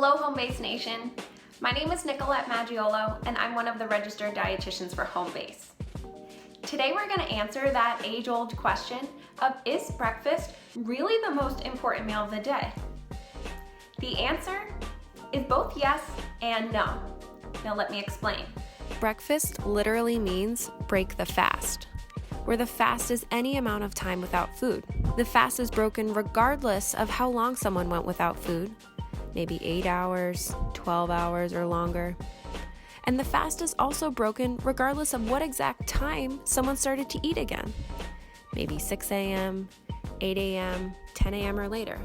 Hello, Homebase Nation. My name is Nicolette Maggiolo, and I'm one of the registered dietitians for Homebase. Today we're going to answer that age-old question of, is breakfast really the most important meal of the day? The answer is both yes and no. Now let me explain. Breakfast literally means break the fast, where the fast is any amount of time without food. The fast is broken regardless of how long someone went without food, maybe 8 hours, 12 hours, or longer. And the fast is also broken regardless of what exact time someone started to eat again, maybe 6 a.m., 8 a.m., 10 a.m., or later.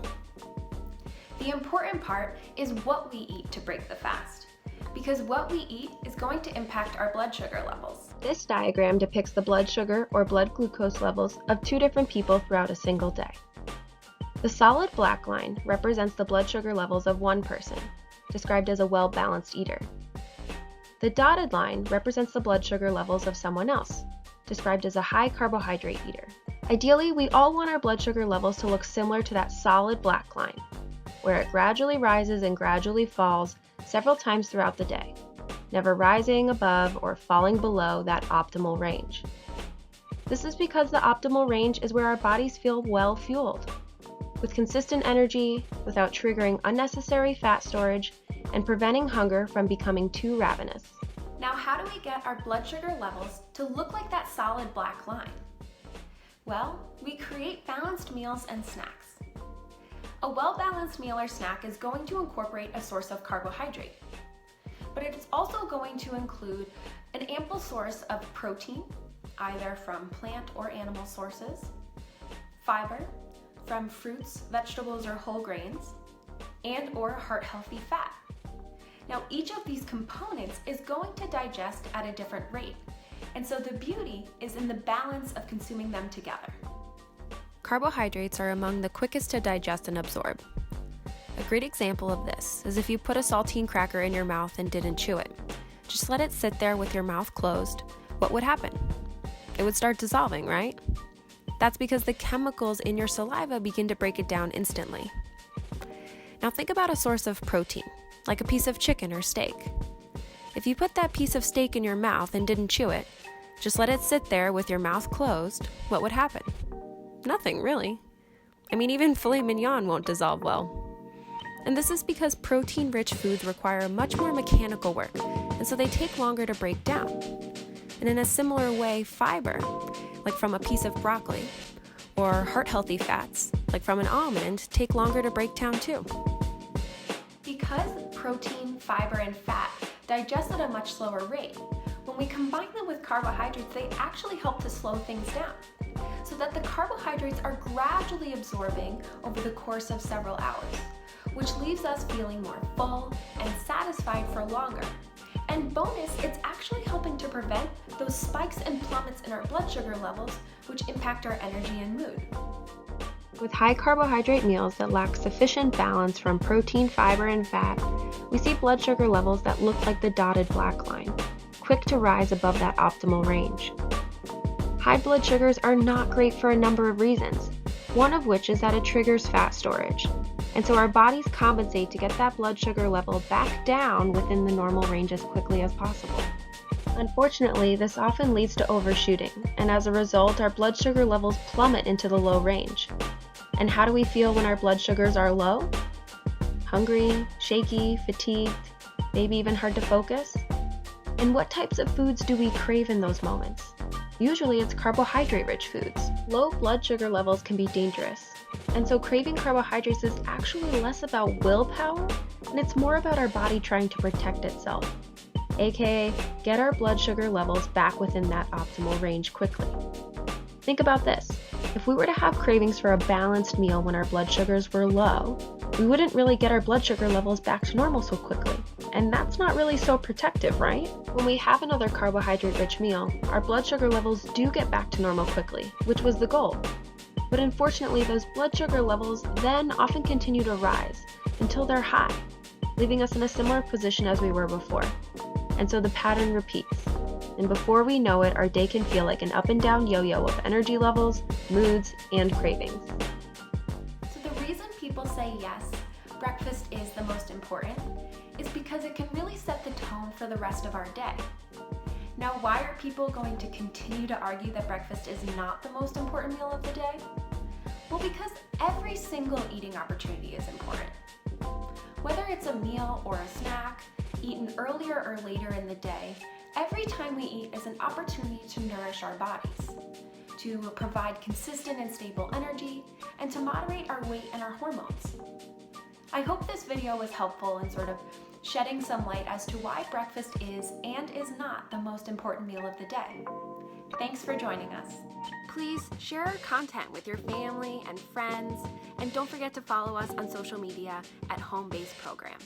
The important part is what we eat to break the fast, because what we eat is going to impact our blood sugar levels. This diagram depicts the blood sugar or blood glucose levels of two different people throughout a single day. The solid black line represents the blood sugar levels of one person, described as a well-balanced eater. The dotted line represents the blood sugar levels of someone else, described as a high carbohydrate eater. Ideally, we all want our blood sugar levels to look similar to that solid black line, where it gradually rises and gradually falls several times throughout the day, never rising above or falling below that optimal range. This is because the optimal range is where our bodies feel well fueled, with consistent energy, without triggering unnecessary fat storage, and preventing hunger from becoming too ravenous. Now, how do we get our blood sugar levels to look like that solid black line? Well, we create balanced meals and snacks. A well-balanced meal or snack is going to incorporate a source of carbohydrate, but it's also going to include an ample source of protein, either from plant or animal sources, fiber, from fruits, vegetables, or whole grains, and or heart-healthy fat. Now, each of these components is going to digest at a different rate, and so the beauty is in the balance of consuming them together. Carbohydrates are among the quickest to digest and absorb. A great example of this is if you put a saltine cracker in your mouth and didn't chew it. Just let it sit there with your mouth closed. What would happen? It would start dissolving, right? That's because the chemicals in your saliva begin to break it down instantly. Now think about a source of protein, like a piece of chicken or steak. If you put that piece of steak in your mouth and didn't chew it, just let it sit there with your mouth closed, what would happen? Nothing, really. I mean, even filet mignon won't dissolve well. And this is because protein-rich foods require much more mechanical work, and so they take longer to break down. And in a similar way, fiber, like from a piece of broccoli, or heart-healthy fats, like from an almond, take longer to break down too. Because protein, fiber, and fat digest at a much slower rate, when we combine them with carbohydrates, they actually help to slow things down, so that the carbohydrates are gradually absorbing over the course of several hours, which leaves us feeling more full and satisfied for longer. And bonus, it's actually helping to prevent those spikes and plummets in our blood sugar levels, which impact our energy and mood. With high carbohydrate meals that lack sufficient balance from protein, fiber, and fat, we see blood sugar levels that look like the dotted black line, quick to rise above that optimal range. High blood sugars are not great for a number of reasons, one of which is that it triggers fat storage. And so our bodies compensate to get that blood sugar level back down within the normal range as quickly as possible. Unfortunately, this often leads to overshooting, and as a result, our blood sugar levels plummet into the low range. And how do we feel when our blood sugars are low? Hungry, shaky, fatigued, maybe even hard to focus? And what types of foods do we crave in those moments? Usually it's carbohydrate-rich foods. Low blood sugar levels can be dangerous. And so craving carbohydrates is actually less about willpower, and it's more about our body trying to protect itself, aka get our blood sugar levels back within that optimal range quickly. Think about this. If we were to have cravings for a balanced meal when our blood sugars were low, we wouldn't really get our blood sugar levels back to normal so quickly. And that's not really so protective, right? When we have another carbohydrate-rich meal, our blood sugar levels do get back to normal quickly, which was the goal. But unfortunately, those blood sugar levels then often continue to rise until they're high, leaving us in a similar position as we were before. And so the pattern repeats. And before we know it, our day can feel like an up and down yo-yo of energy levels, moods, and cravings. So the reason people say yes, breakfast is the most important is because it can really set the tone for the rest of our day. Now, why are people going to continue to argue that breakfast is not the most important meal of the day? Well, because every single eating opportunity is important. Whether it's a meal or a snack, eaten earlier or later in the day, every time we eat is an opportunity to nourish our bodies, to provide consistent and stable energy, and to moderate our weight and our hormones. I hope this video was helpful in sort of shedding some light as to why breakfast is and is not the most important meal of the day. Thanks for joining us. Please share our content with your family and friends, and don't forget to follow us on social media at Home Based Program.